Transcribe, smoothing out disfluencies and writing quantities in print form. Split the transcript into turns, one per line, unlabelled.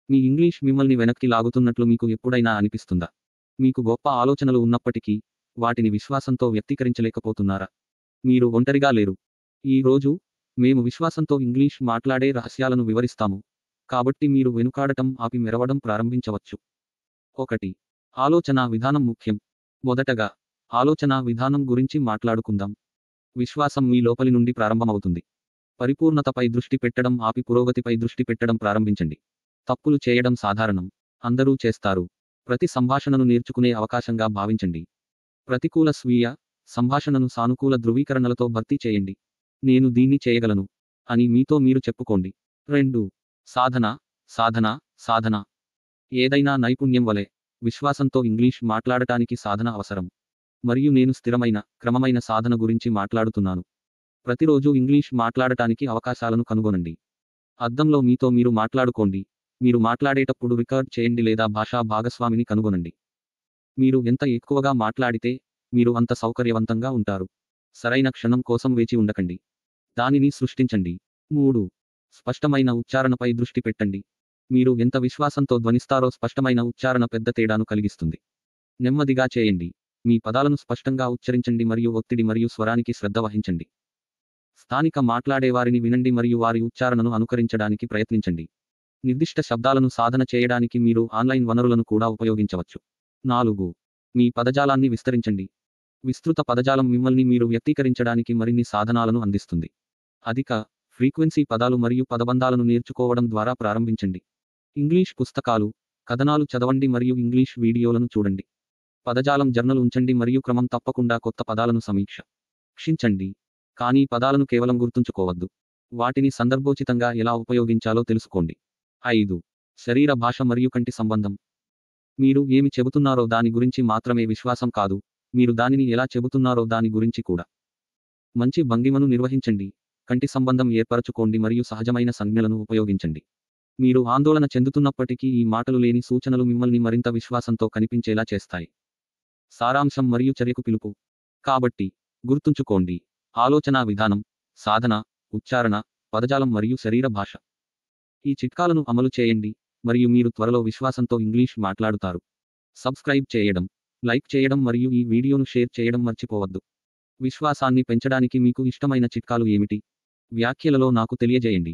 మీ English మిమ్మల్ని వెనక్కి లాగుతున్నట్లు మీకు ఎప్పుడైనా అనిపిస్తుందా? మీకు గొప్ప ఆలోచనలు ఉన్నప్పటికీ, వాటిని విశ్వాసంతో వ్యక్తీకరించలేకపోతున్నారా? మీరు ఒంటరిగా లేరు. ఈ రోజు, మేము విశ్వాసంతో ఇంగ్లీష్ మాట్లాడే రహస్యాలను వివరిస్తాము. కాబట్టి మీరు వెనుకాడటం ఆపి మెరవడం ప్రారంభించవచ్చు. 1. ఆలోచనా విధానం ముఖ్యం. మొదటగా, ఆలోచనా విధానం గురించి మాట్లాడుకుందాం. విశ్వాసం మీ లోపలి నుండి ప్రారంభమవుతుంది. పరిపూర్ణతపై దృష్టి పెట్టడం ఆపి పురోగతిపై దృష్టి పెట్టడం ప్రారంభించండి. తప్పులు చేయడం సాధారణం. అందరూ చేస్తారు. ప్రతి సంభాషణను నేర్చుకునే అవకాశంగా భావించండి. ప్రతికూల స్వీయ సంభాషణను సానుకూల ధృవీకరణలతో భర్తీ చేయండి. నేను దీన్ని చేయగలను అని మీతో మీరు చెప్పుకోండి. 2. సాధన, సాధన, సాధన. ఏదైనా నైపుణ్యం వలె, విశ్వాసంతో ఇంగ్లీష్ మాట్లాడటానికి సాధన అవసరం. మరియు నేను స్థిరమైన, క్రమమైన సాధన గురించి మాట్లాడుతున్నాను. ప్రతిరోజు ఇంగ్లీష్ మాట్లాడటానికి అవకాశాలను కనుగొనండి. అద్దంలో మీతో మీరు మాట్లాడుకోండి. మీరు మాట్లాడేటప్పుడు రికార్డ్ చేయండి లేదా భాషా భాగస్వామిని కనుగొనండి. మీరు ఎంత ఎక్కువగా మాట్లాడితే, మీరు అంత సౌకర్యవంతంగా ఉంటారు. సరైన క్షణం కోసం వేచి ఉండకండి. దానిని సృష్టించండి. 3. స్పష్టమైన ఉచ్చారణపై దృష్టి పెట్టండి. మీరు ఎంత విశ్వాసంతో ధ్వనిస్తారో స్పష్టమైన ఉచ్చారణ పెద్ద తేడాను కలిగిస్తుంది. నెమ్మదిగా చేయండి. మీ పదాలను స్పష్టంగా ఉచ్చరించండి మరియు ఒత్తిడి మరియు స్వరానికి శ్రద్ధ వహించండి. స్థానిక మాట్లాడేవారిని వినండి మరియు వారి ఉచ్చారణను అనుకరించడానికి ప్రయత్నించండి. నిర్దిష్ట శబ్దాలను సాధన చేయడానికి మీరు ఆన్లైన్ వనరులను కూడా ఉపయోగించవచ్చు. 4. మీ పదజాలాన్ని విస్తరించండి. విస్తృత పదజాలం మిమ్మల్ని మీరు వ్యక్తీకరించడానికి మరిన్ని సాధనాలను అందిస్తుంది. అధిక ఫ్రీక్వెన్సీ పదాలు మరియు పదబంధాలను నేర్చుకోవడం ద్వారా ప్రారంభించండి. ఇంగ్లీష్ పుస్తకాలు, కథనాలు చదవండి మరియు ఇంగ్లీష్ వీడియోలను చూడండి. పదజాలం జర్నల్ ఉంచండి మరియు క్రమం తప్పకుండా కొత్త పదాలను సమీక్షించండి. కానీ పదాలను కేవలం గుర్తుంచుకోవద్దు. వాటిని సందర్భోచితంగా ఎలా ఉపయోగించాలో తెలుసుకోండి. 5. శరీర భాష మరియు కంటి సంబంధం. మీరు ఏమి చెబుతున్నారో దాని గురించి మాత్రమే విశ్వాసం కాదు, మీరు దానిని ఎలా చెబుతున్నారో దాని గురించి కూడా. మంచి భంగిమను నిర్వహించండి. కంటి సంబంధం ఏర్పరచుకోండి మరియు సహజమైన సంజ్ఞలను ఉపయోగించండి. మీరు ఆందోళన చెందుతున్నప్పటికీ ఈ మాటలు లేని సూచనలు మిమ్మల్ని మరింత విశ్వాసంతో కనిపించేలా చేస్తాయి. సారాంశం మరియు చర్యకు పిలుపు. కాబట్టి, గుర్తుంచుకోండి. ఆలోచనా విధానం, సాధన, ఉచ్చారణ, పదజాలం మరియు శరీర భాష. ఈ చిట్కాలను అమలు చేయండి, మరియు మీరు త్వరలో విశ్వాసంతో ఇంగ్లీష్ మాట్లాడుతారు. సబ్స్క్రైబ్ చేయడం, లైక్ చేయడం మరియు ఈ వీడియోను షేర్ చేయడం మర్చిపోవద్దు. విశ్వాసాన్ని పెంచడానికి మీకు ఇష్టమైన చిట్కాలు ఏమిటి? వ్యాఖ్యలలో నాకు తెలియజేయండి.